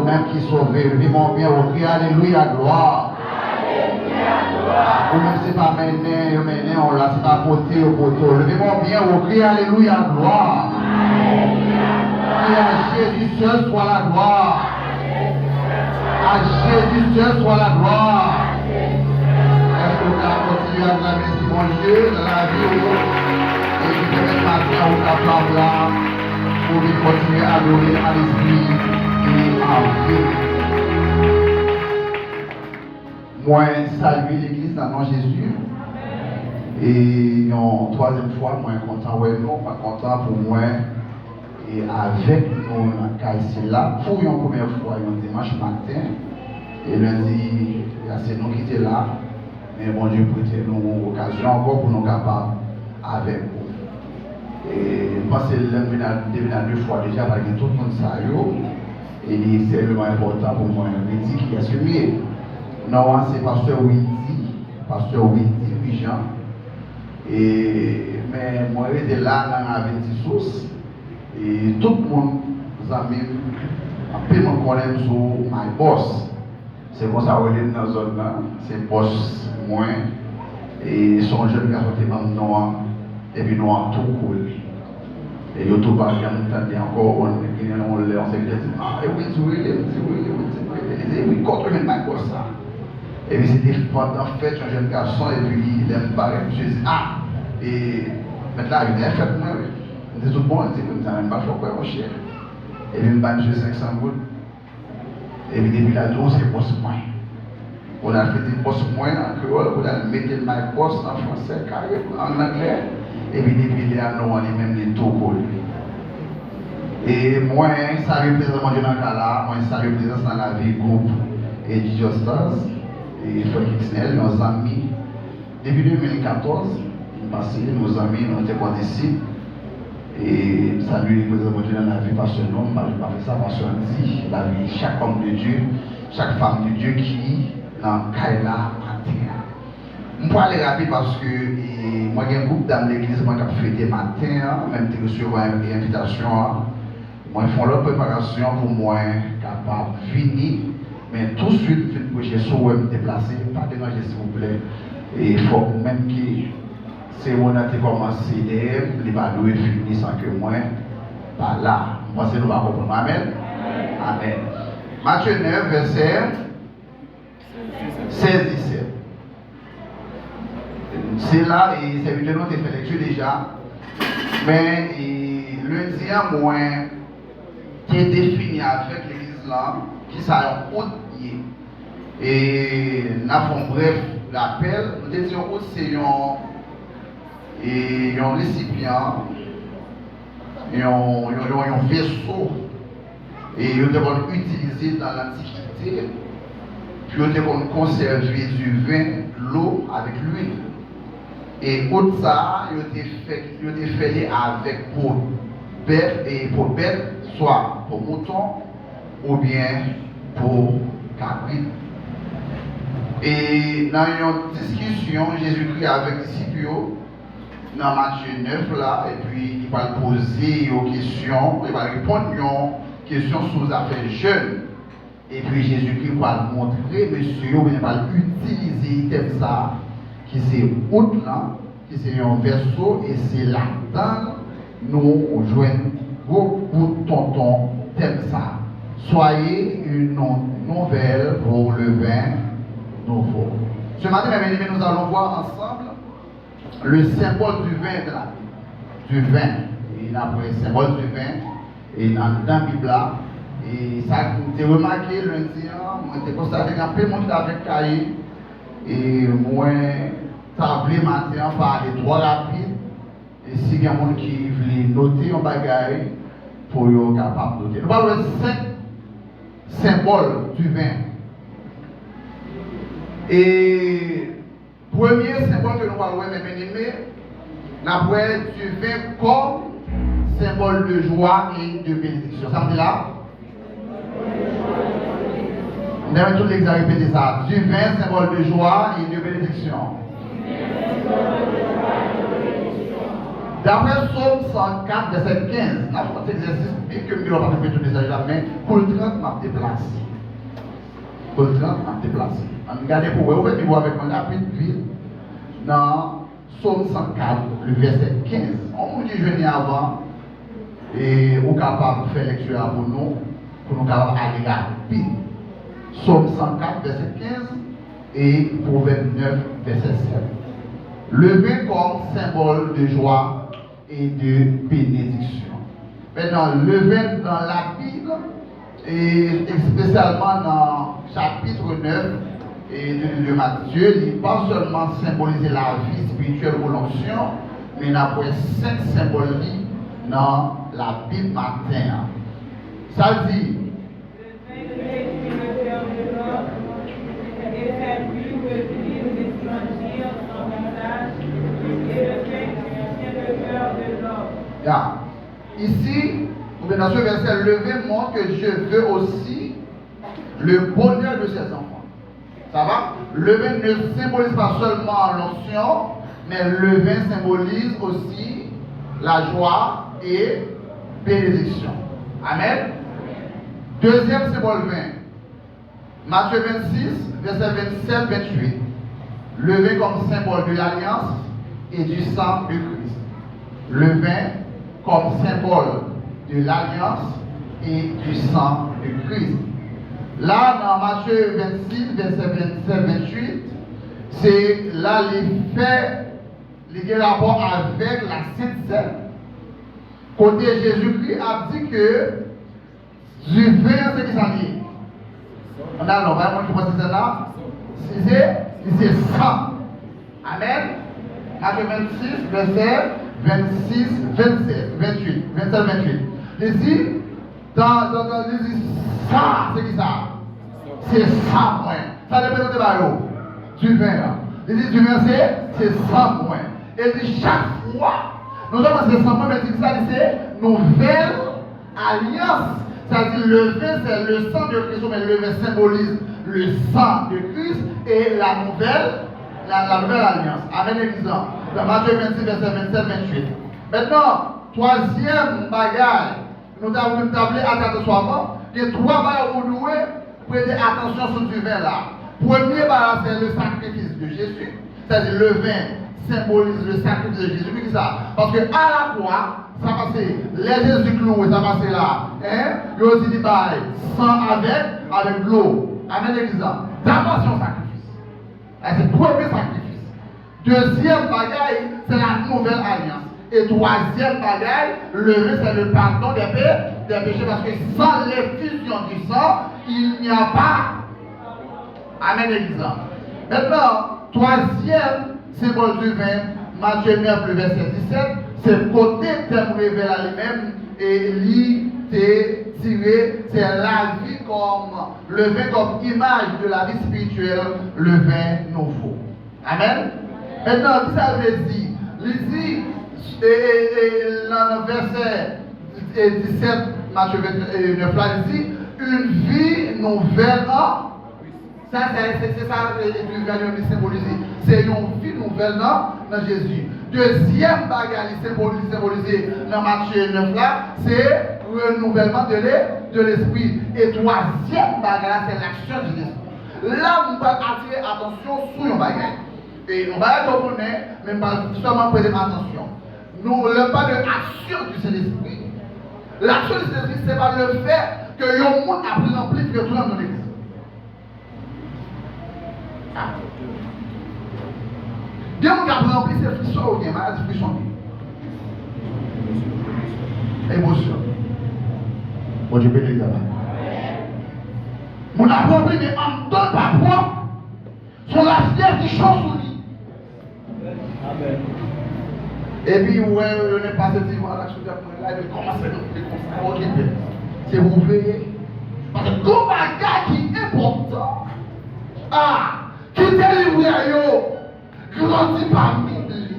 même qui sauve. Levez-moi bien, vous criez Alléluia, gloire. Ou même c'est pas mener, on l'a, c'est pas porter au poteau. Levez-moi bien, vous criez Alléluia, gloire. Et à Jésus seul soit la gloire. À Jésus seul soit la gloire. Est-ce que vous pouvez continuer à acclamer si mon Dieu dans la vie et qui permet de matin au capable là pour continuer à adorer à l'esprit et à Dieu. Moi, saluer l'église dans le nom de Jésus. Et en troisième fois, moi, content, ouais, non, pas content pour moi. Et avec nous, c'est là, pour une première fois, un dimanche matin. Et lundi, c'est nous qui étions là. Mais bon Dieu, prêtez nous occasion encore pour nous capables avec vous. Et je pense que c'est deux fois déjà, parce que tout le monde sait. Et c'est vraiment important pour moi. Je dis qui est-ce que mieux? Non, c'est pasteur Widi Jean. Mais moi, j'étais là dans la 26 et tout le monde, amis, un peu me connaît sur my boss. C'est comme ça qu'on est dans la zone là, c'est boss moi. Et son jeune garçon était noir, et puis noir tout cool. Et il tout pas encore, on s'est dit, ah, oui, contre my boss ça. Et puis c'était pendant fête, un jeune garçon, et puis il aime pas, et puis je dis, ah, et maintenant il a fait moi, il dit tout bon, il dit, vous n'avez même pas fait quoi, mon cher. Et puis il m'a dit 500 gouttes. Et puis depuis là, nous c'est boss moi. On a fait des boss moi en créole, on a mis my boss en français, en anglais. Et puis depuis là, nous on est même les tout cool. Et moi, ça représente mon Dieu dans le cas là, moi ça représente dans la vie groupe et DJ Stars. Et Frank Xnel, nos amis, depuis 2014, nos amis, nous étions condisciples. Et salut les présidents de Dieu dans la vie, parce que non, je ne pas faire ça, parce qu'on dit la vie, chaque homme de Dieu, chaque femme de Dieu qui est dans Kaila matin. Je peux aller rapide parce que moi, j'ai un groupe dans l'église, moi, qui a fêté matin, même si je recevoir une invitation. Moi, ils font leur préparation pour moi, capable de finir. Mais tout de suite, je suis me déplacer, pas de danger s'il vous plaît. Et il faut même que c'est on a commencé, les badouilles finissent sans que moi, par là. Moi, c'est nous va comprendre. Amen. Amen. Matthieu 9, verset 16-17. C'est là, et c'est évidemment que fait lecture déjà. Mais lundi à moi, qui est défini avec l'église là, qui s'appelle haute. Et nous avons bref rappel, nous disons aussi un récipient, un vaisseau, et nous devons utiliser dans l'Antiquité, puis nous devons conserver du vin, l'eau avec l'huile. Et autre ça, nous devons fait avec pour bête, soit pour mouton ou bien pour cabrit. Et dans une discussion, Jésus-Christ avec les disciples, dans Matthieu 9 là, et puis il va poser aux questions, il va répondre aux questions sur les affaires jeunes. Et puis Jésus-Christ va montrer, monsieur, il va utiliser comme ça, qui c'est autre là, qui c'est un verso, et c'est là-dedans, nous joignons beaucoup de tonton comme ça. Soyez une nouvelle pour le vin nouveau. Ce matin, mes amis, nous allons voir ensemble le symbole du vin de la Bible. Du vin. Il y a un symbole du vin. Et dans la Bible là. Et ça, j'ai remarqué lundi, j'ai constaté qu'il y a plein de monde avec cahier. Et moi, tablé matin par les trois rapides. Et s'il y a des gens qui veulent noter un bagage, pour être capable de noter. Nous parlons de 5 symboles du vin. Et premier symbole que nous allons voir, mes bien-aimés, nous avons du vin comme symbole de joie et de bénédiction. Ça me dit là? Nous avons tous les répéter ça. Du vin, symbole de joie et de bénédiction. D'après Psaume 104, verset 15, nous avons fait exercice, bien que nous n'avons pas fait tout le message là, mais pour le 30, m'a déplacé. Pour le 30, m'a déplacé. On regarde pour vous, vous voyez avec moi rapide, vite, dans Psaume 104, le verset 15. On dit je viens avant, et on est capable de faire lecture pour nous capables d'aller rapide. Psaume 104, verset 15, et Proverbe 9, verset 7. Le vin comme symbole de joie et de bénédiction. Maintenant, le vin dans la Bible, et spécialement dans le chapitre 9 de Matthieu, il pas seulement symboliser la vie spirituelle ou l'onction, mais il a 5 symboles dans la Bible matin. Ça dit, ici, dans ce verset, le vin montre que Dieu veut aussi le bonheur de ses enfants. Ça va? Le vin ne symbolise pas seulement l'onction, mais le vin symbolise aussi la joie et bénédiction. Amen. Deuxième symbole vin. Matthieu 26, verset 27-28. Le vin comme symbole de l'alliance et du sang de Christ. Le vin comme symbole de l'alliance et du sang de Christ. Là, dans Matthieu 26, verset 27-28, c'est là les rapport avec la Sainte Seine. Côté Jésus-Christ a dit que du vin, c'est qui ça dit? On a vraiment qui pense que c'est là? C'est sang. Amen. Matthieu 26, verset 26, 27, 28, 27, 28. Ici, dans ça, c'est qui ça? C'est ça, moi. Ça dépend de barreaux. Du vin, là. Il dit, du vin, c'est ça, moi. Et dit, chaque fois, nous avons ces 100 points, mais ça, c'est nouvelle alliance. C'est-à-dire, le vin, c'est le sang de Christ, mais le vin symbolise le sang de Christ et la nouvelle alliance. Amen, exemple. Dans Matthieu 26, verset 27, 28. Maintenant, troisième bagage, nous avons tablé à attention. Il y a 3 bagages où nous devons prêter attention sur du vin là. Premier bagage, c'est le sacrifice de Jésus. C'est-à-dire, le vin symbolise le sacrifice de Jésus. Qu'est-ce que ça? Parce que à la croix, ça passait, les Jésus cloué, ça passait là. Hein? Il y a aussi dit pareil, sang avec l'eau. Amen, exemple. D'abord, c'est un sacrifice. C'est le premier sacrifice. Deuxième bagaille, c'est la nouvelle alliance. Et troisième bagaille, le vin, c'est le pardon des péchés. Parce que sans l'effusion du sang, il n'y a pas. Amen, exemple. Maintenant, troisième symbole du vin, Matthieu 9, le verset 17, c'est côté terme révèle à lui-même et tiré, c'est la vie comme le vin comme image de la vie spirituelle, le vin nouveau. Amen. Maintenant, ça veut dire, il dit, dans le verset 17, Matthieu 29, là, il dit, une vie nouvelle. Ça, c'est ça que le verset symbolise. C'est une vie nouvelle dans Jésus. Deuxième bagage symbolisé dans Matthieu 9 là, c'est le renouvellement de l'esprit. Et troisième bagage, c'est l'action de l'esprit. Là, nous allons attirer attention sur un bagage. Et nous allons comprendre, mais nous allons seulement prêter attention. Nous ne parlons pas de l'action du Saint-Esprit. L'action du Saint-Esprit, c'est pas le fait que le monde a plus rempli que tout le monde dans l'église. Dieu nous a rempli ces frissons au gain, maladie frisson. Émotion. Bon Dieu bénisse là. Mon a rempli, mais en donne pas propre. Sur la fière qui chante sous lui. Amen. Et puis, ouais, on n'est pas dit, voilà, je suis là, il commence à occuper. C'est vous veillez. Parce que comme un gars qui est important, qui délivre à yo, grandit parmi lui.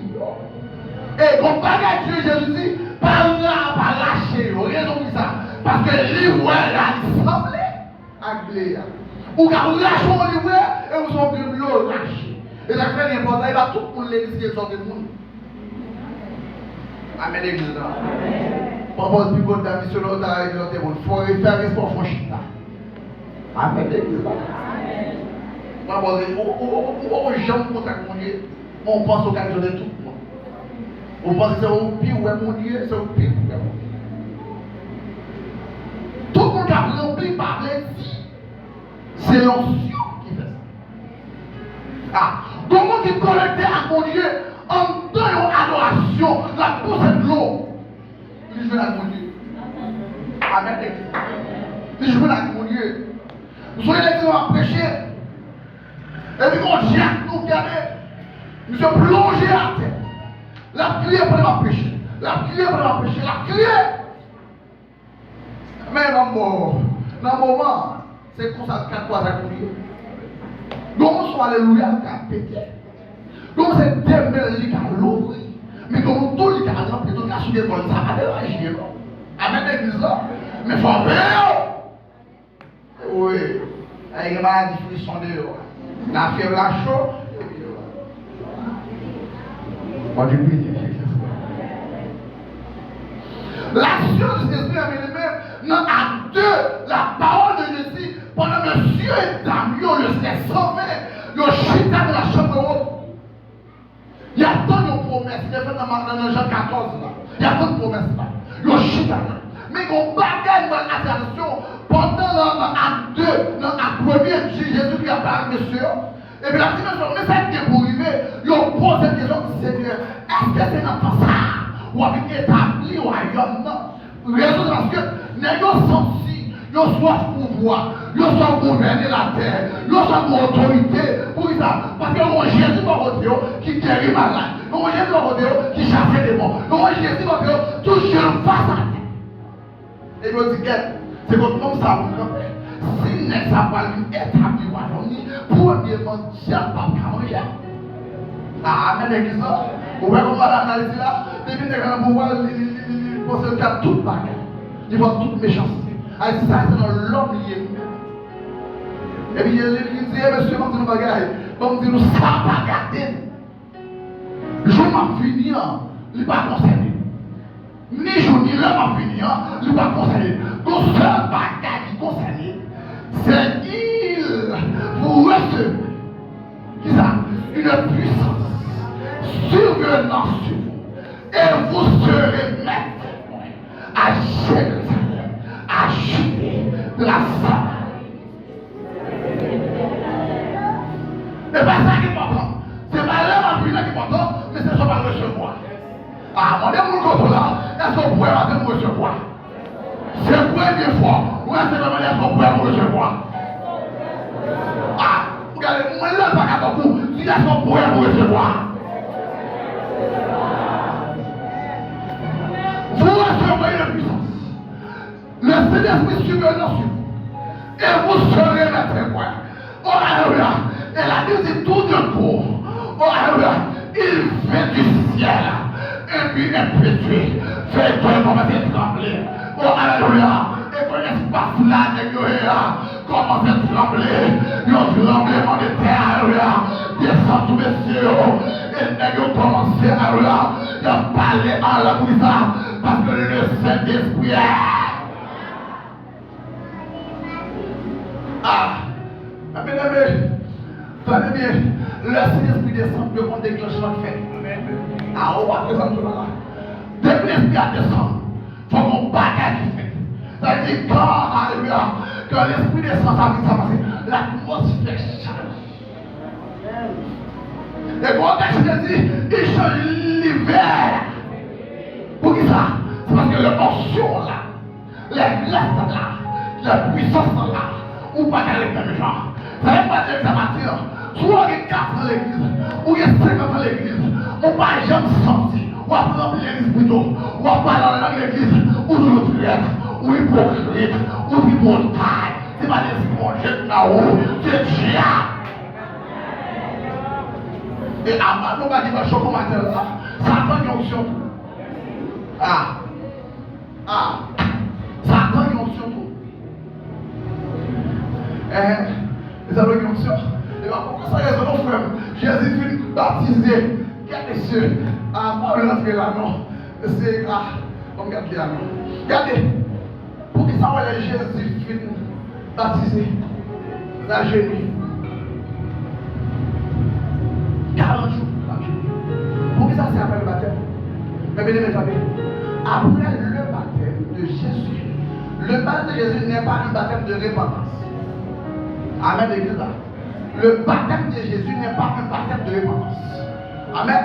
Et comme bagage Dieu, Jésus dit, pas lâcher, raison pour ça. Parce que lui, ouais, il semblait à Gléa. Ou quand vous lâchez au livre, et vous sont de l'eau lâché. Et ça fait l'important, il va tout pour l'église qui est sorti de nous. Amen, l'église là. Papa, plus bon d'amis sur l'autre, il faut faire respect pour chita. Amen, l'église là. Papa, on jamais contact mon Dieu. On pense au cas de tout. On pense que c'est au pire où est mon Dieu, c'est au pire où est mon Dieu. Tout le monde a rempli par l'éthique. C'est l'onction qui fait ça. Ah, comment qui connecté à mon Dieu en temps et adoration, la pousse de l'eau. Il joue avec mon Dieu. Amen. Il joue avec mon Dieu. Nous sommes les gens à prêcher. Et puis quand Dieu nous regarde, nous sommes plongés à terre. La criée pour la prêcher. La criée pour la prêcher. La criée. Mais dans le moment, c'est comme ça qu'il y a quoi à courir. Donc, on soit alléluia, qui a pété. Donc, c'est démêlé qui a l'ouvert. Mais comme tout le monde a rempli, tout le monde a suivi comme ça, à déranger. Amen, l'église là. Mais il faut faire. Oui. Avec les maladies frisson dehors. La fièvre, la chaud. Moi, je prie. L'action de Jésus est même dans acte 2, la parole de Jésus, pendant que Monsieur et dame, le laisse sauver, le chita de la chambre haute. Il y a tant de promesses, il y a dans Jean 14 là. Il y a tant de promesses là. Le chita là. Mais qu'on bagaille dans l'attention, pendant l'acte 2, dans l'acte 1er, Jésus lui a parlé, monsieur. Et puis la dimension, mais ça qui est pour arriver, il pose cette question, Seigneur, est-ce que c'est dans ça? Ou avec établi au royaume, non. Raison parce que les gens sont si, ils ont soif pouvoir, ils ont soif gouverner la terre, ils ont soif autorité. Pour ça, parce que mon Jésus va voter qui guérit malade, mon Jésus va voter qui chasse les démons, mon Jésus va voter tout jeune face à terre. Et je dis, c'est comme ça, si n'est pas établi au royaume, premièrement, Dieu n'a pas manger. Ah, amen, l'église là. Vous voyez comment l'analyse là? Depuis que vous pouvoir, il pense qu'il y a toute bagarre. Il voit toute méchanceté. Ça, c'est dans l'homme lié. Et puis, il dit, monsieur, on dit nous bagarre. On dit nous, ça va garder. Je m'en finis, il ne va pas concerner. Ni jour ni l'heure m'en finis, il ne va pas concerner. Donc, seul bagarre qui concerne, c'est il vous recevez. Qui ça? Une puissance survenant sur vous, et vous serez maître à Jérusalem, à Judée, de la Samarie. C'est pas ça qui est important. C'est pas l'heure qui est important, mais c'est ça qu'on va recevoir. Ah, mon Dieu, mon côté là, est-ce qu'on pourrait me recevoir? C'est pour une fois, ou est-ce qu'on pourrait me recevoir? Ah, regardez, moi là, pas qu'à beaucoup, si est-ce qu'on pourrait me recevoir? Vous recevrez la puissance. Le Saint-Esprit survenant sur vous. Et vous serez mes témoins. Oh, alléluia. Et la Bible dit tout de court. Oh, alléluia. Il fait du ciel. Et puis impétueux. Fait toi commencer à trembler. Oh, alléluia. Et que l'espace là, commence à trembler. Il y a un tremblement de terre. Alléluia. Descend sous les cieux. Et il commence alléluia. Il a parlé à la puissance. Parce que le Saint-Esprit est. Ah, mes amis, tenez bien, le Saint-Esprit descend devant le déclenchement de fait. Ah, on va présenter là. Depuis l'Esprit a descendu, il faut qu'on bagage qui fait. Ça veut dire quand, alléluia, quand l'Esprit descend, ça veut dire l'atmosphère change. Et quand on dit, il change l'hiver. Pour qui ça? C'est parce que l'émotion là, les grâces là, la puissance là, ou pas avec les mêmes gens. Ça veut pas dire que ça m'attire. Soit il y a 4 dans l'église, ou il y a 50 dans l'église, on ne va jamais sentir. On va prendre l'église plutôt, on va parler dans l'église, ou je le traite, ou hypocrite, ou hypocrite. C'est pas des projets là-haut, c'est Dieu. Et avant, nous va dire que comment là, ça prend une option. Ah, ça prend une option. Les avons une option. Et pourquoi ça raison, frère? Jésus fut baptisé. Quel est ce? Ah, moi, je rentre là, non. C'est grave. On regarde bien. Regardez. Pour qui ça va les Jésus qui baptisé la génie 40 jours. Pour qui ça c'est après le baptême? Mais bien aimé, après le baptême de Jésus, le baptême de Jésus n'est pas un baptême de repentance. Amen, l'église là. Le baptême de Jésus n'est pas un baptême de repentance. Amen.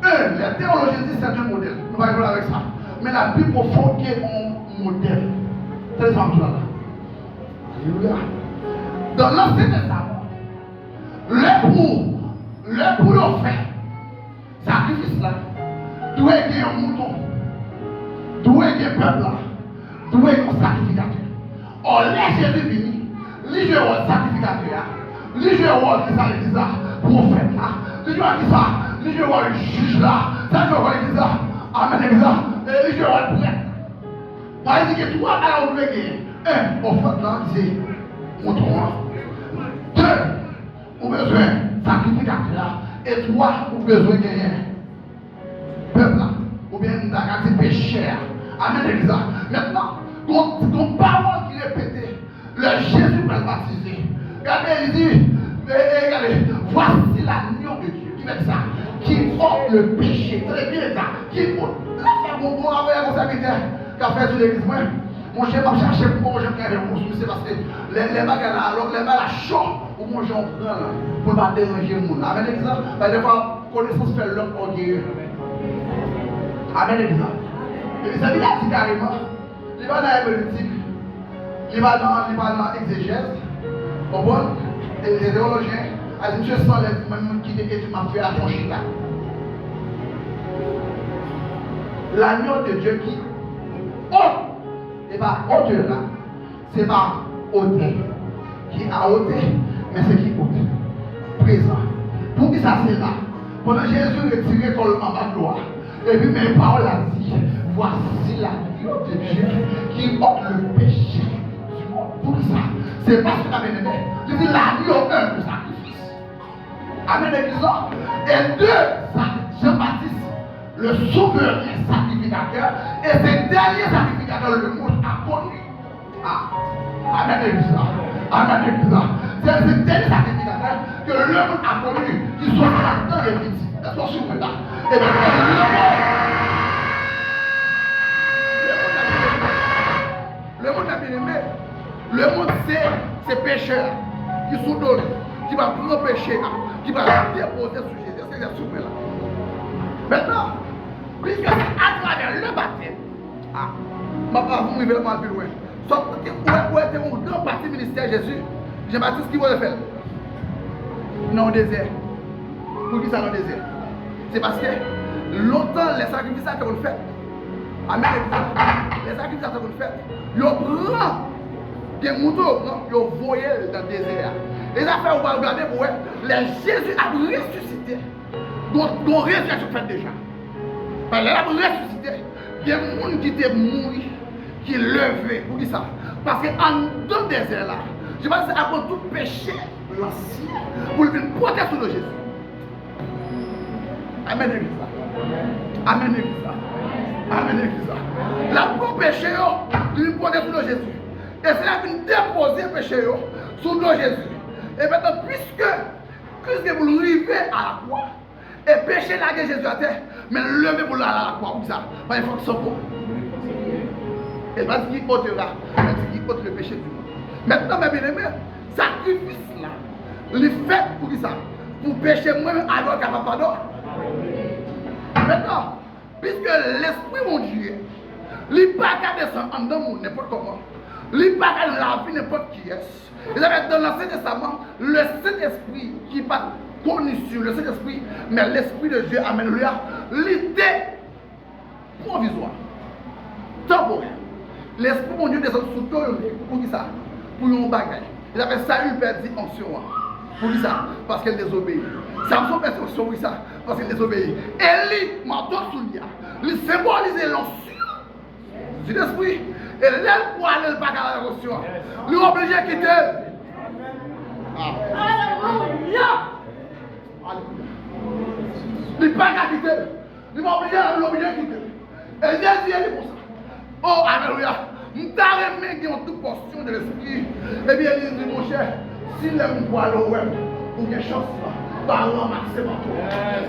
Les théologiens disent c'est un modèle. Nous allons voir avec ça. Mais la Bible profonde est un modèle. C'est les femmes là. Alléluia. Dans l'Ancien Testament, le pour le faire, sacrifice là, tout est un mouton, tout est un peuple là, tout est un sacrificateur. Or, les Jésus venu, les joueurs de sacrificateur, les joueurs qui sont l'église là, prophète là, les joueurs qui sont, les joueurs de juge là, ça joueur de l'église là, amen l'église là, et les joueurs de prêtre. Par exemple, que toi, alors vous voulez un, prophète là, c'est mouton. Deux, vous avez besoin de sacrificateur. Et trois, vous avez besoin de gagner. Peuple là, ou bien de péché. Amen, l'église. Maintenant, ton parole qui répétait, le Jésus va le baptiser. Regardez, il dit, regardez, voici l'agneau de Dieu. Qui met ça? Qui ôte le péché. Très bien ça. Qui ôte. Là, c'est bon, avec la responsabilité qu'a fait sur l'église. Mon cher m'a cherché pour manger un réponse, c'est parce que les bagages là, alors les bagages chauds, ou manger en prend là, pour ne pas déranger le monde. Amen, l'exemple. Des fois, connaissance fait l'homme orgueilleux. Amen, l'exemple. Et ça, il a dit carrément, il va dans la politique, il va dans l'exégèse, bon, et les théologiens, a dit, monsieur sans les même qui tu m'as fait à ton chita. L'agneau de Dieu qui ôte. Ce n'est pas hauteur là, ce n'est pas hauteur qui a hauteur, mais c'est qui ôte. Présent. Pour qui ça c'est là? Pendant Jésus retiré comme en bas de gloire, et puis mes paroles a dit, voici l'agneau de Dieu qui ôte le péché du monde. Pour qui ça? C'est parce que l'avait aimé. Il dit l'agneau un le sacrifice. Amen, l'église. Et deux, Jean-Baptiste, le sauveur et sacrificateur, et ce dernier sacrificateur, le monde a connu. Amen, l'église. Amen, l'église. C'est ce dernier sacrificateur que le monde a connu, qui soit dans les vies. Est-ce qu'on suit là? Et bien, le monde a bien aimé. Le monde, c'est ces pécheurs qui sont donnés, qui vont prendre le péché, qui vont déposer sur Jésus. Est-ce que vous êtes soumis là? Maintenant, puisque c'est à travers le baptême, vous m'y vraiment plus loin. Sauf que où était mon grand parti ministère Jésus, Jean-Baptiste qui va le faire? Non, au désert. Pour qui ça dans le désert? C'est parce que longtemps, les sacrifices qu'on fait, amen, les sacrifices qu'on fait, ils prennent des moutons, ils voyaient dans le désert. Les affaires, on va regarder pour les Jésus a ressuscité. Donc, résurrection fait déjà. Parce qu'il a ressuscité. Il y a des gens qui étaient morts, qui levaient. Pour qui ça? Parce qu'en dans le désert là, je pense que c'est avant tout péché, l'ancien, pour le protection de Jésus. Amen, l'église. Amen, l'église. Amen, l'église. La pour péché, il protection de Jésus. Et c'est là qu'il déposer le péché sur le Jésus. Et maintenant, puisque vous arrivez à la croix, et péché la guerre Jésus à terre, mais levez pour la croix, comme ça. Il faut que ça soit. Et pas qu'il ôtera, mais qu'il ôte le péché du monde. Maintenant, mes bien-aimés, sacrifice là, le fait pour ça, pour pécher moi-même alors qu'il n'y a pas pardon. Maintenant, puisque l'Esprit mon Dieu, il n'est pas qu'à descendre en dedans n'importe comment, il n'est pas qu'à la vie n'importe qui est. Vous avez dans l'Ancien Testament, le Saint-Esprit qui n'est pas connu sur le Saint-Esprit, mais l'Esprit de Dieu, alléluia, l'idée provisoire, temporaire. L'Esprit mon Dieu descend sous toi pour qui ça? Pour un bagage. Il avait salut perdu onction. Pour qui ça? Parce qu'elle désobéit. Samson perd onction pour ça? Parce qu'elle désobéit. Élie, maintenant sous lui, il symbolise l'onction du l'Esprit. Et l'aile pour aller le bagage à la onction. Il est obligé de quitter. Alléluia. Il n'est pas qu'à quitter. Il est obligé de quitter. Et Jésus est comme ça. Oh, alléluia. Nous t'avons mis dans toute portion de l'esprit. Eh bien, il dit, mon cher, si l'aime pour aller au web, ou quelque chose, par ramasser ma tour.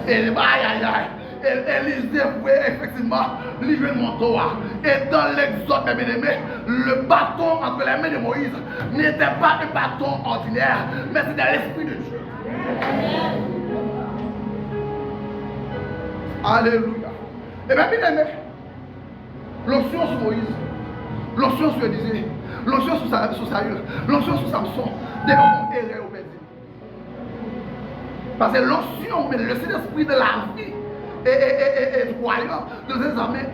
Et aïe, aïe, aïe. Élisée pouvait effectivement livrer le manteau. Et dans l'exode, mes bien-aimés, le bâton entre les mains de Moïse n'était pas un bâton ordinaire, mais c'était l'esprit de Dieu. Alléluia. Et bien, bien-aimés, l'onction sur Moïse, l'onction sur Élisée, l'onction sur Saül, l'onction sur Samson, des hommes errés au Bédine. Parce que l'onction, mais le Saint-Esprit de la vie, et croyant de ces armées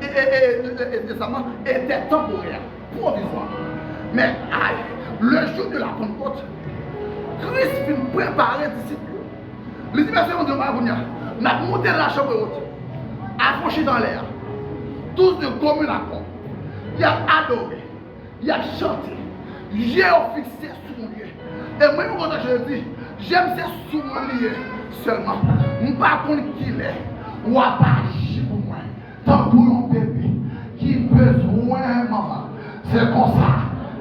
était temporaire, provisoire. Mais aïe, le jour de la Pentecôte, Christ vient préparer les disciples. Les disciples ont dit, n'a monté dans la chambre haute, approché dans l'air, tous de commun accord. Il a adoré, il a chanté, j'ai fixé sur mon lieu. Et moi, quand je dis, j'aime ces sur mon lieu seulement. Je ne sais pas qui il est. Ou à pas agir pour moi. Tant pour un bébé qui besoin maman. C'est comme ça.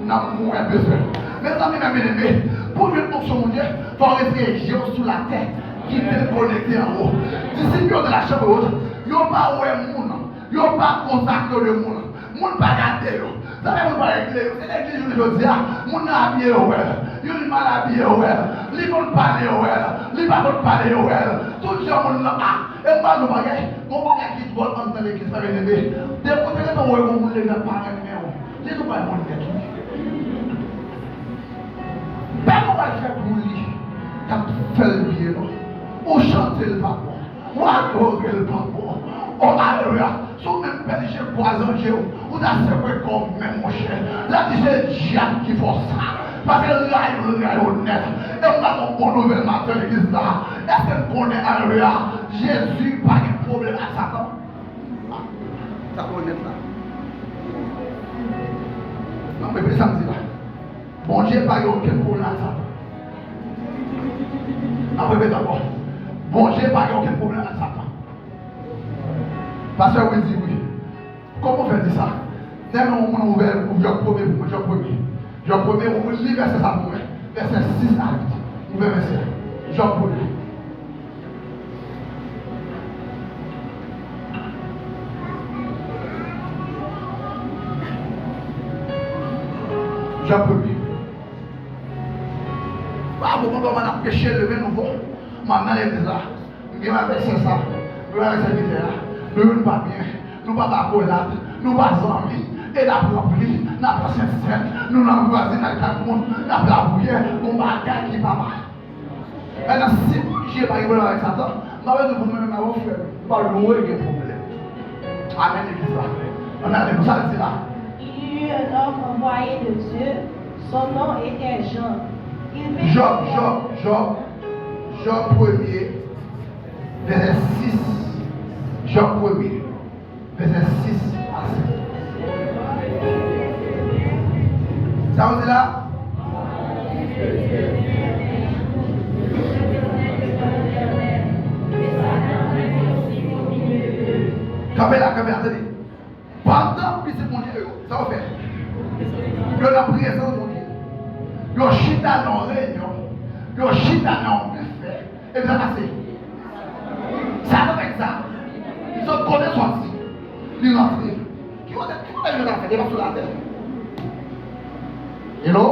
N'a moins besoin. Mes amis, mes aimés, pour une fonction Dieu, il faut rester sous la terre qui est connecté en haut. D'ici de la chambre haute, il n'y a pas de monde. Il n'y a pas de contact de monde. Moun pas gâté yo. Ça fait moun pas régler. C'est l'église je dis moun habillé ouais. Yo mal habillé ouais. Li moun parler ouais. Li pas moun parler ouais. Tout gens moun là et pas nous bagay. Mon bagay qui doit entrer l'église pas bien aimé. Des côté que on ouais moun les pas mais on. Les pas moun tête. Ben on va faire pour lui. Quand fait le bien non. On chanter le papa. On adorer le papa. Oh alléluia. Sous même péché poison chez vous, vous avez fait comme même mon cher. Là, c'est le diable qui fait ça. Parce que là, il est honnête. Et on a mon bon nouvel matin, l'église là. Est-ce qu'on connaît, alléluia, Jésus pas de problème à Satan? Ça peut honnête là. Non, mais ça me dit là. Bon Dieu pas aucun problème à Satan. Après, d'abord. Bon Dieu pas aucun problème à Satan. Pasteur oui dit oui. Comment faire ça? Dès que on ouvert pour Job 1er, Job 1er, on lit verset ça pour moi. Verset 6 à 8. Ouvert verset. Job 1er. Job 1er. Ah, bon, on a péché le vin nouveau. Maintenant, l'église là. Il va verser ça. Il va verser ça. Nous ne pas bien, nous ne pas collab, nous ne pas amis, et la proprie, la prochaine scène, nous n'avons pas voisin avec le monde, la bouillère, on va gagner qui va mal. Maintenant, si je n'ai pas eu avec Satan, je vais vous même avoir fait, par le mot et le problème. Amen, l'église là. On a des ça là. Il y eut un homme envoyé de Dieu, son nom était Jean. Job 1er, verset 6. Job 1er, verset 6 à 7. Ça vous dit là? Campez là, attendez. Pendant que c'est mon Dieu, ça va faire. Il y a la présence de mon Dieu. Il y a chita dans réunion. Il y a chita dans buffet. Et bien, passé. Ça va faire ça. Ils ont connu sorti. Ils rentrent. Qui va faire la fête? Ils vont sur la terre. Hello?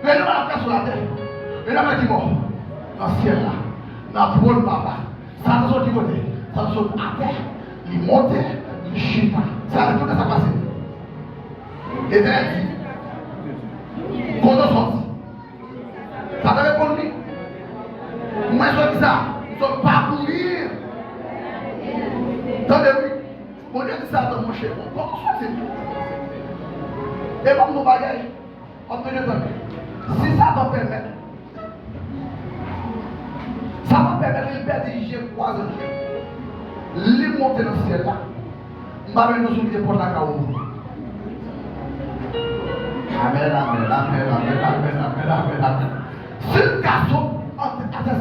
Ils vont la faire sur la terre. Ils vont faire qui mort? Dans le ciel là. Dans le trône papa. Ça va sortir côté. Ça va sortir à terre. Ils montent. Ils chutent. Ça va tout ça passer. Et bien, il dit. Quand on sortit. Ça va répondu. Moi, je dis ça. Ils sont pas courir. Attendez-vous, mon Dieu dit ça dans mon cher. Comment c'est? Et comme nos bagages, on peut dire, si ça va permettre, ça va permettre de perdre les yeux croisés, les monter dans le ciel là, on va nous soulever pour la caou. Amen, amen, amen, amen, amen, amen, amen, amen. Si le garçon, attends ça,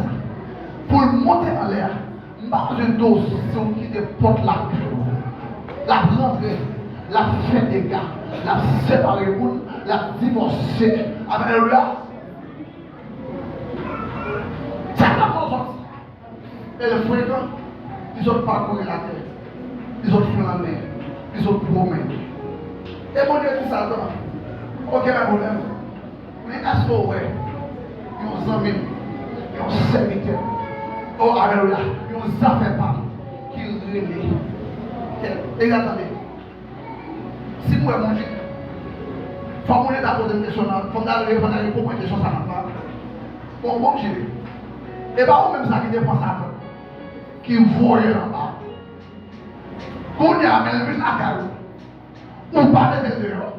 pour monter en l'air, je dois qui te porte la la rentrée, la fait des gars, la séparé le monde, la divorcé. Alléluia. C'est la chose. Et les frères, ils ont parcouru la terre. Ils ont fait la mer. Ils ont promené. Et mon Dieu dit ça, aucun problème. Mais est-ce que vous voyez, ils ont amis, ils ont serviteur. Oh, alléluia. Ils ont affaires pas qui relèvent. Exactement. Si vous voulez manger, il faut que vous poser une question. Il faut que vous poser une question. Ça n'a pas. Bon, manger. Et pas vous-même ça qui dépend ça. Qui voit là-bas. Quand il y a un venu à Carou, ou pas de dehors,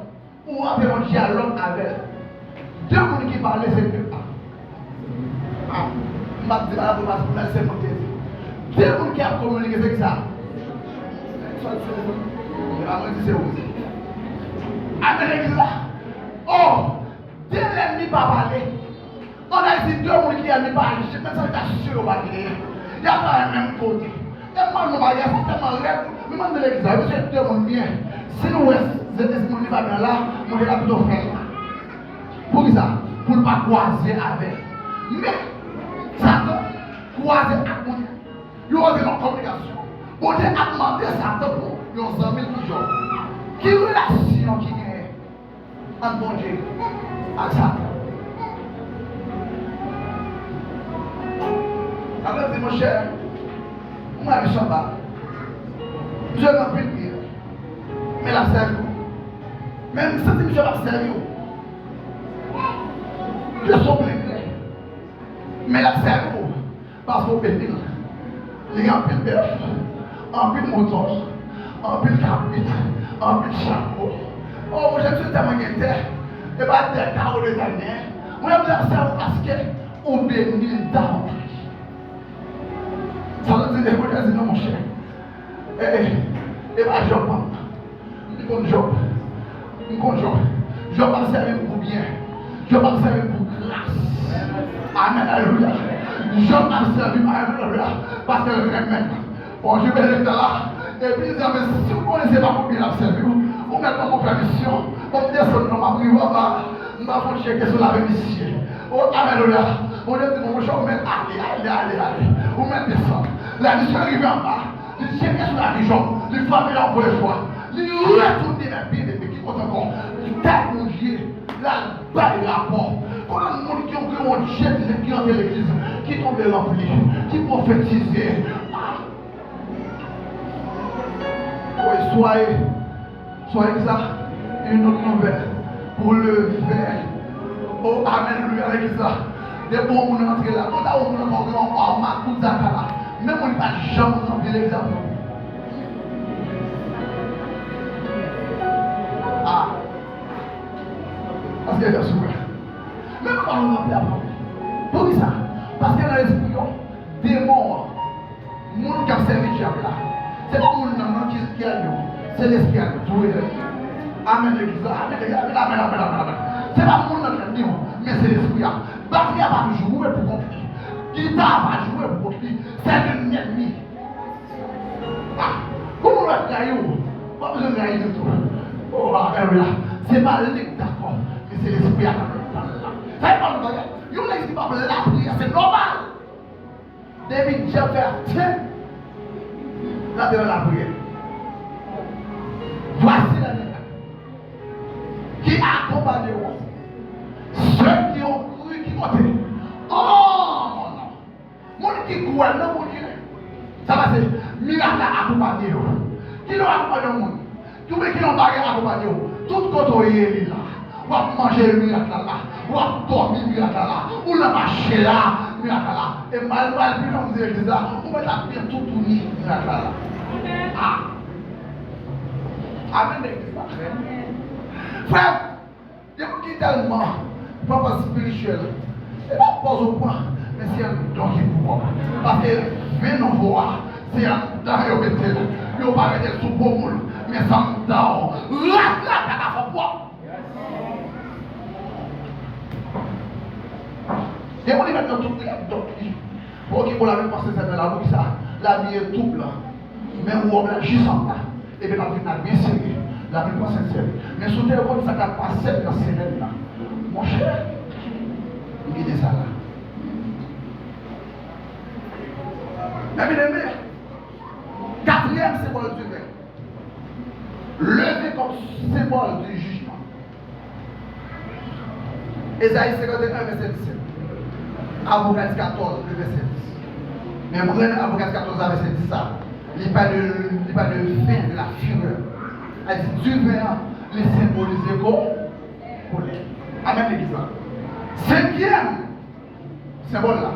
ou avoir un dialogue avec deux personnes qui parlent, c'est deux. Ah, je vais dire à vous parce que vous laissez monter. Deux personnes qui ont communiqué avec ça. C'est où? Avec ça. Oh, deux ennemis pas parler. On a dit deux personnes qui n'ont pas parlé. Je pense que c'est sûr au bagage. Il y a pas le même côté. Et moi, je vais tellement rêve. Je me demande l'examen. Je te demande bien. Si nous sommes pas bien là, nous devons plutôt faire là. Pour ça, pour ne pas croiser avec. Mais, Satan, croiser avec nous. Il y a une communication. On a demandé Satan pour nos amis qui jouent. Qui relation qui est en bon Dieu avec Satan. Alors, dis mon cher, moi, je suis là. Je n'ai pas pu dire. Mais la serve. Même si je ne vais pas servir. Je suis blessé. Mais la serve. Parce qu'au béni, il y a un peu de bœuf, un peu de mouton, un peu de capite, un peu de chapeau. Oh, moi, je suis tellement guetté. Et pas de carreaux de dernier. Moi, je me serve parce qu'au béni, davantage. Ça veut dire que je dis non, mon cher. Et bien, Job, je vais me servir pour bien. Je vais me servir pour grâce. Amen, alléluia. Je vais me servir, alléluia. Parce que le remède. Bon, je vais être là. Et puis, si vous ne connaissez pas pour bien servir, vous mettez mon permission. Vous me descendez dans ma prière. Je vais checker sur la rémission. Oh, alléluia. On dit, mon cher, allez. Vous mettez ça. La mission arrive en bas. Il s'est mis sur la région. Il frappe là pour les fois. Il retourne dans les pays qui comptent encore. Il tape mon Dieu. Là, bas les rapports. Quand on a des gens qui ont créé un jet qui ont l'église, qui tombent remplis, qui prophétisent. Oui, soyez ça, une autre nouvelle pour le faire. Oh, amen, avec ça. Des bons gens entrent là. Quand on a un grand ma tout ça là. Même on n'est pas jamais rempli l'examen. Ah. Parce qu'elle est souveraine. Même quand on remplit la parole. Pour ça. Parce qu'elle a l'esprit des morts. Le monde qui a servi diable là. C'est pas le monde qui a lieu. C'est l'esprit qui a doué. Amen l'église. Amen. C'est pas le monde qui a lieu. Mais c'est l'esprit. Batterie va jouer pour conflit. Guitare va jouer pour conflit. C'est un ennemi. Ah, comment on va gagner? Pas besoin de gagner du tout. Oh, alléluia. C'est pas l'être d'accord, mais c'est l'esprit à la place. Ça n'est pas le bagage. Il n'y a pas la prière, c'est normal. David, j'ai fait tiens. Là, devant la prière. Voici la méthode qui accompagne ceux qui ont cru, qui ont été. Oh non. Mon qui croit, non, mon Dieu. Ça va c'est miracle accompagné. Qui l'ont accompagné au monde? Tous ceux qui l'ont bagué accompagné. Tout quand il est là. On va manger le miracle là. On va dormir le miracle là. On va marcher là. Miracle là. Et mal, puis on vous dit ça. On va bien tout tourner miracle là. Ah. Amen. Frère, il y a qui tellement papa spirituel. Et pas pose au point, mais c'est un don qui vous voit. Parce que venez nous voir, c'est un don qui vous mettez là. Il ne va pas mettre sous beau monde, mais ça me donne. Là, t'as fait quoi? Et on est maintenant tout le temps. Pour qui vous l'avez passé cette là, ça, la vie est tout blanc. Mais on a juste en bas. et bien la vie n'a bien sérieux, la vie pas sincère. Mais si tu es ça qui a passé dans ces semaines là, mon cher, il est ça là. Mais bien aimé, quatrième symbole du vin, levé comme symbole du jugement. Ésaïe 51, verset 17. Apocalypse 14, le verset 10. Mais moi, Apocalypse 14, verset 10, ça. Il n'y a pas de vin de la fureur. Elle dit du vin, les symboliser comme colère. Amen, l'église. Cinquième symbole là,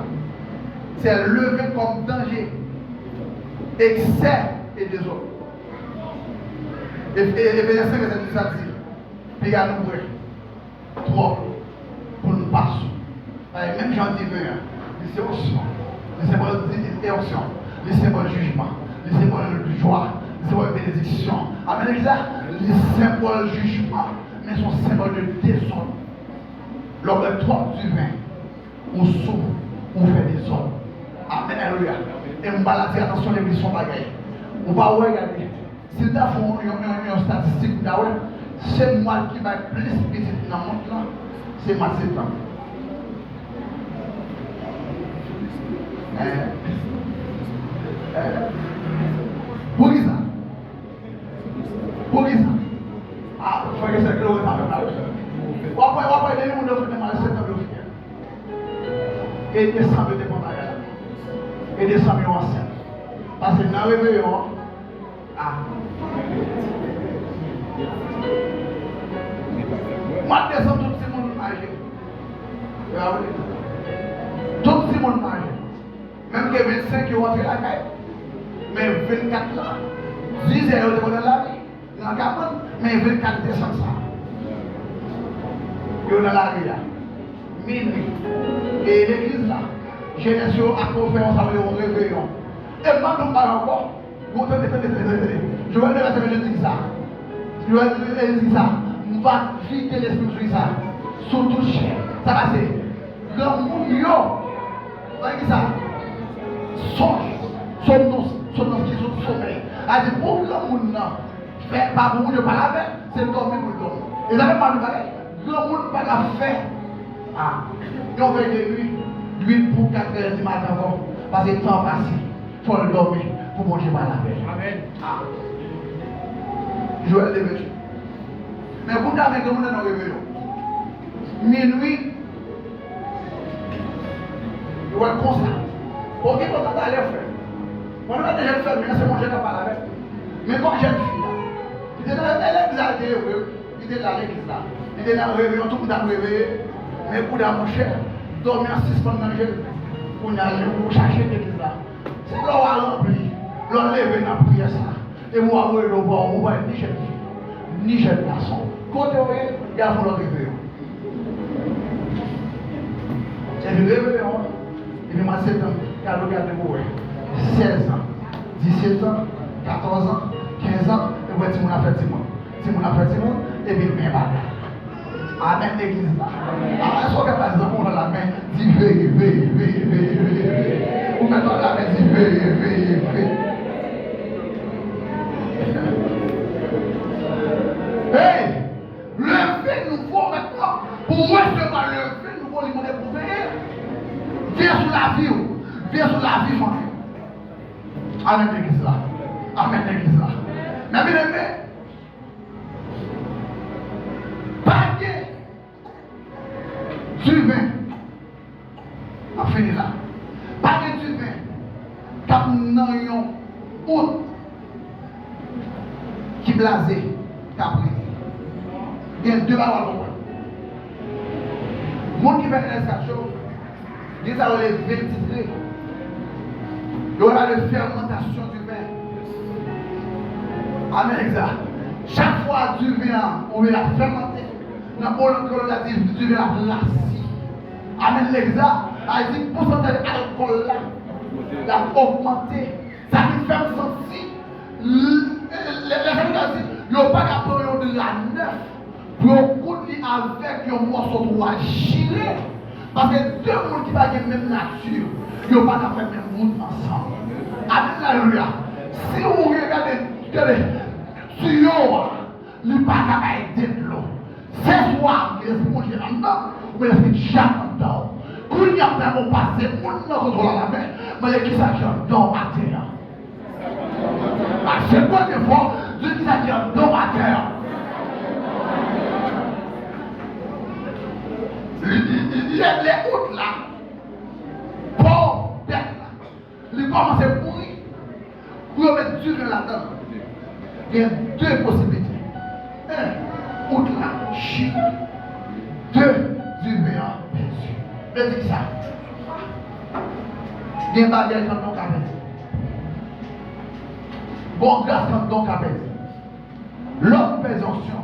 c'est levé comme danger, excès et désordre. Et verset 5, verset 10, ça dit, puis à nous, trop, pour nous passer. Même Jean dit, c'est option. Les symboles d'élection, les symboles de jugement, les symboles de joie, les symboles de bénédiction. Amen, les symboles de jugement, mais sont symboles de désordre. Lors de toi du vin, on s'ouvre, on fait des ordres. Amen, alléluia. Et on va dire attention, l'église sont bagaille. On va regarder. Si tu as fait une statistique, c'est moi qui va plus petit dans le monde là, c'est moi c'est temps. Pour ça. Ah, il faut que c'est que l'on a fait. On va les gens de mal et descendre de bon bagage. Et descendre ensemble. Parce que dans le réveillon, moi je descends tout le monde âgé. Tout le monde âgé. Même que 25 qui ont rentré la caille. Mais 24 là, 10 heures de la vie. Dans la cabane, mais 24 descendent ça. Ils sont dans la rue là. Minuit. Et l'église là, génération à conférence avec le réveillon. Et moi, nous parlons encore. Je vais le rester, je dis ça. Je vais dire ça. On va vider l'esprit sur ça. Surtout cher. Ça va c'est. Le monde, vous voyez ça? Songe. Son nom qui sont sommeil. A dit pour le monde, fait pas pour nous, pas avec, c'est dormir pour le dormir. Et ça fait pas de bagage. Le monde pas la faire. Nous on fait des nuits pour 4 heures du matin encore. Parce que le temps passe. Il faut le dormir pour manger par la paix. Amen. Joël de Dieu. Mais vous avez que nous dans le réveillon. Minuit. Vous voyez comme ça. Ok, quand on a l'air frère. On a déjà fait, mais c'est manger par la paix. Mais comme jeune fille, elle est exaltée, il était là, l'église là. Il était dans le réveillon, tout le monde a réveillé. Mais pour mon cher, dormir en 6 pendant le jeu, pour chercher l'église là. C'est là où on a rempli, l'on lève dans la prière ça. Et moi, je ne vois ni jeune fille, ni jeune garçon. Quand il y a le réveillon. C'est le réveillon. Et puis, moi, 7 ans, il y a le gars de moi. 16 ans, 17 ans, 14 ans, 15 ans, et puis, si on a fait Timon. Si on a fait Timon, et puis, même bagarre. Amen, l'église là. Est-ce qu'on peut passer dans la main, dit veille. Ou maintenant la main, dit veille. Hey, le fait nouveau maintenant, pour recevoir le fait nouveau, il m'a pour veiller. Viens sur la vie, mon Dieu. Amen, l'église là. Mais bien aimé, paquet du vin, on finit là. Paquet du vin, cap nan ou qui blasé, cap il y a 2 paroles pour moi. Monde qui fait l'escachot, dit ça les 20 titrés. Il y aura la fermentation du vin. Amen, exact. Chaque fois du vin, on va la fermenter. Dans le colonnatif du vin, la place. Amen, l'exact. Il dit, pour pourcentage d'alcool là, l'a augmenté. Ça nous fait sentir. Les gens disent, il n'y a pas qu'à prendre de la neuf pour couler avec un morceau de roi gilet. Parce que 2 mondes qui n'ont pas la même nature, ils n'ont pas qu'à faire le même monde ensemble. Amen, alléluia. Si vous regardez, tu ne pas capable d'aider l'eau. C'est soit que l'esprit monte en dedans, ou l'esprit de chaque en dedans. Quand il y a un passé, on ne contrôle la main, mais il y a qui ça qui est en dedans matin. C'est quoi des fois, Dieu qui ça qui est en dedans matin. Les autres là, pauvres bêtes là, ils commencent à mourir pour mettre Dieu là-dedans. Il y a deux possibilités. Un, autre là, chute. Deux, du béant perdu. Je dis ça. Il y a un bagage quand on a perdu. Bon, grâce quand on a perdu. L'autre présomption.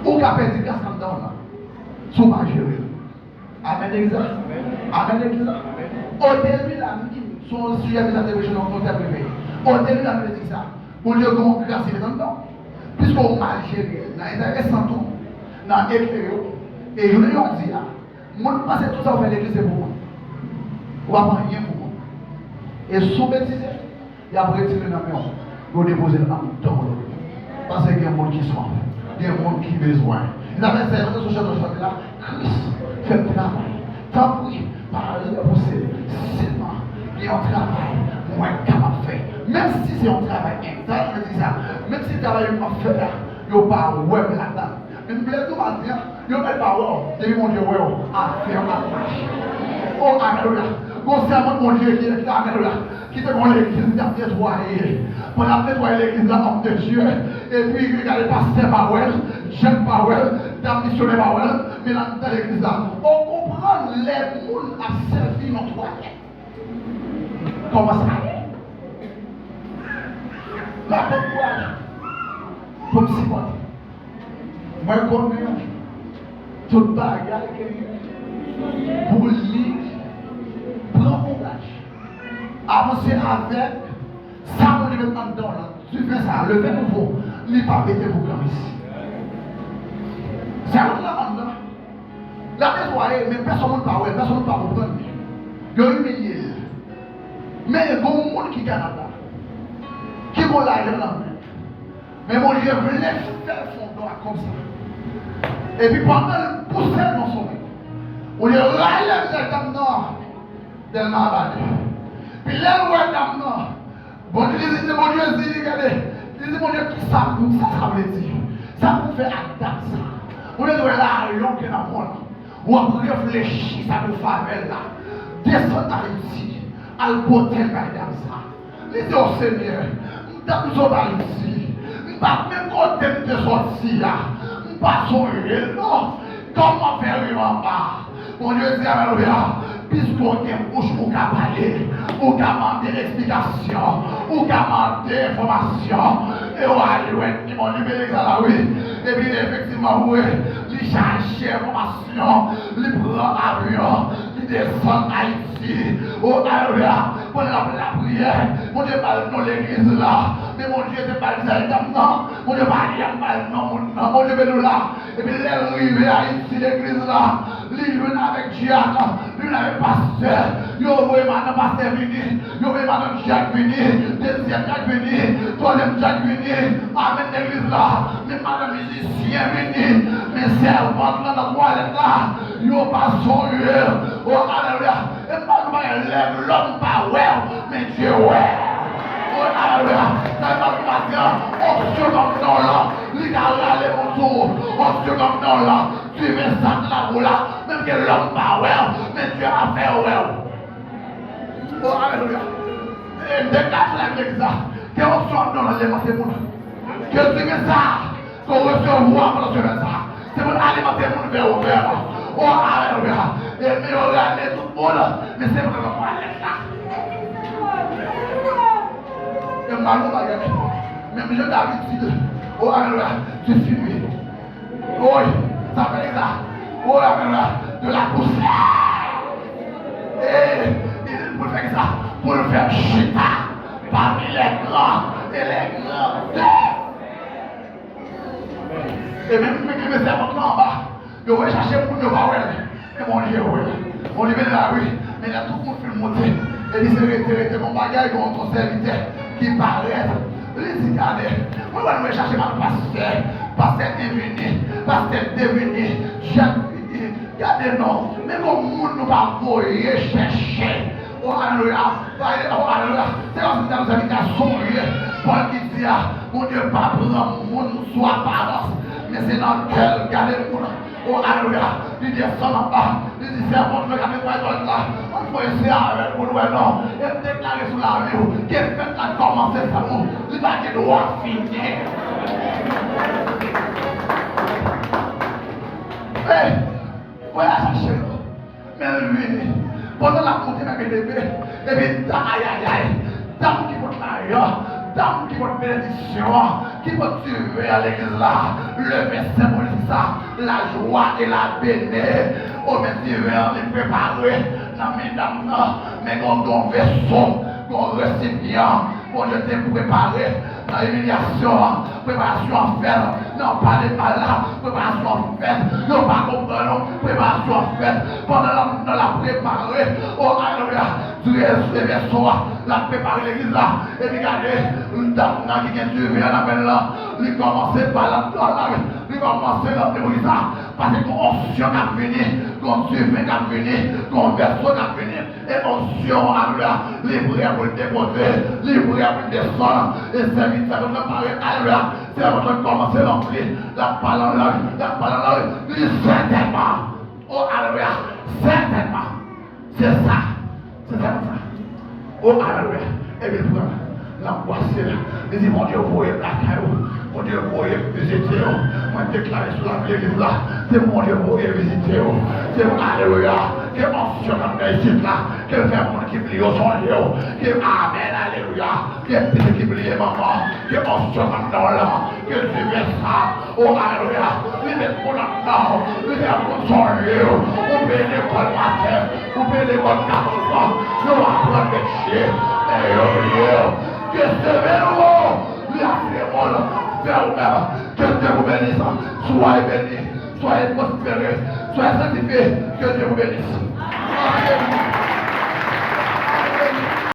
Ou qu'a perdu grâce quand on a. Sous ma gérer. Amen, l'église. Amen, l'église. Au début, la vie, son sujet de la télévision en compte privé. Au début, la vie, dit ça. Pour Dieu, qu'on grâce les dedans. Puisqu'on mal géré, dans l'intérêt sans tout, dans l'éclaireur. Et je lui ai dit là, moi, je pense que tout ça, on fait l'église pour moi. On va faire rien pour moi. Et sous bêtise, il y a retiré dans le main, il déposer le âme dans l'eau. Parce qu'il y a un monde qui soif, il y a un monde qui a besoin. Ils avaient servi de ce chef de chef là, Christ fait le travail. Tant pis, par le pousser, seulement, il y a un travail, moins capable de faire. Même si c'est un travail interne, je dis ça, même si le travail est fait là, il n'y a pas web là-dedans. Mais nous voulons tout dire, il n'y a pas web, et mon Dieu, web, à faire la marche. Oh, alléluia. Concernant mon Dieu qui est alléluia, qui te prend l'église, qui a nettoyé. Pour la nettoyer l'église, l'homme de Dieu. Et puis, regardez, pasteur Powell, Jean Powell, dame missionnaire Powell, mais dans l'église là, on comprend les moules à servir notre toilette. Comment ça? La bonne courage. Comme si moi. Moi, je connais toute bagarre pour lui. Prends courage. Avancez avec ça, on est maintenant dedans. Tu fais ça, le fait nouveau, il n'est pas bêté pour comme ici. C'est un autre là. La nettoyer, mais personne ne parle, personne ne parle comprendre. Il y a humilié. Mais il y a beaucoup de monde qui est Canada, qui vont là, mais mon Dieu voulait faire son doigt comme ça. Et puis pendant le pousser dans son lit, on lui relève cette dame nord. Del malade. Puis là, où est dame non? Bon Dieu dit, regardez. Il dit, mon Dieu, qui ça veut dire? Ça vous fait acte ça. On est là, l'homme qui est dans le monde. Ou on réfléchir, ça nous fait là. Descendre à Haïti, à l'hôtel par dame ça. Il dit au Seigneur, nous sommes à Haïti. Nous ne pas même content de sortir là. Nous ne pas sourire, non. Comment faire en bas? Mon Dieu dit, alléluia. Puisqu'on a une bouche pour parler, ou demander l'explication, ou demander information, et on a dit, mon numéro là, oui. Et puis effectivement, oui, il cherche information, il prend avion, il descend à Haïti, oh alléluia, pour la prière, mon Dieu parle dans l'église là, mais mon Dieu ne parle pas maintenant, mon Dieu parle non, mon Dieu est là, et puis il est arrivé à Haïti, l'église là, il vient avec Diane, il vient avec pasteur, il voit madame pasteur venir, il voit madame Jacques venir, deuxième Jacques venir, troisième Jacques venir, amen l'église là, mais madame musicien venir, mes servantes dans la toilette là, il n'y a pas son lieu, oh alléluia, et pas lève l'homme pas ouais, mais Dieu ouais. Oh alléluia, ça va pas dire, on se comme dans là, il a râlé mon tour, on se comme dans là, tu veux ça dans la roue là, même que l'homme pas ouais, mais Dieu a fait ouais. Oh alléluia, et déclare la l'église là, qu'on soit dans la lémenter mon que tu veux ça, qu'on recevoir pour le ça, c'est pour alimenter mon verre ouvert. Oh alléluia, et puis on regarde tout le monde, mais c'est vraiment pas ça. Et malou baguette, même je d'habitude, oh alléluia, tu suis. Oh, ça fait ça. Oh alléluia, de la poussière. Et il pour faire ça, pour le faire chuter parmi les grands et les grands. Et même si mes servants là en bas, je vais chercher pour ne pas voir. Et mon Dieu, oui. On lui met là, oui. Mais là, tout le monde fait le monter. Et il s'est retiré mon bagage contre ton serviteur qui paraît Il dit, regardez, moi, je vais chercher mon pasteur devenu, regardez, non, mais comme nous ne pas voyer chercher. Oh, alléluia, c'est comme si nous avions à songer. Paul qui dit, mon Dieu, pas prendre le monde sous apparence, mais c'est dans le cœur, regardez le monde. Oh, alléluia, il descend en bas, il dit, c'est bon, je vais garder quoi là. On peut essayer avec vous, non, et déclarer sur la vie, qui est fait là, commencer ça, il va dire, doit finir. Hey, voyez ça, chérie, mais lui, pendant la montée avec les bébés, et puis, aïe, dame qui porte l'air, dame qui porte bénédiction, qui porte tuer à l'église là, le verset symbolise ça, la joie et la béné, au même divers, les préparer, dans mes dames, mais qu'on vaisseau, qu'on récipient, qu'on était préparé, dans l'humiliation, préparation en fait, non pas les malades, préparation en fait, non pas comprendre, préparation en fait, pendant la préparer, oh alléluia, Dieu est les vaisseaux, la préparer l'église là, et puis regardez, une dame qui vient de tuer à la belle là, il commençait par la il commençait dans l'église là, parce que l'onction a venu, qu'on Dieu a venu, qu'on verso a venu, et onction alléluia, libre pour le déposer, libre pour le descendre, et serviteur de préparer alléluia, c'est avant de commencer l'entrée, la parole là, il certainement, oh alléluia, certainement, c'est ça, c'est ça. Oh alléluia, et bien pour l'angoisse là, il dit mon Dieu, vous voyez la caillou, mon Dieu, vous voyez visiter, moi déclaré sur la l'église là, c'est mon Dieu, vous voyez visiter, c'est alléluia, que mention dans la ici là, que fait mon qui plie au son Dieu, que amen, alléluia, que petit qui plie maman, que mention dans là, que tu fais ça, oh alléluia, il met pour là-dedans, il met pour son Dieu, on paye l'école matin, on paye l'école 4 ans, nous apprendre des chiens, et oh Dieu, que ce vélo, la frémole, vers vous-même, que Dieu vous bénisse, soyez bénis, soyez prospérés, soyez sanctifiés, que Dieu vous bénisse. Amen.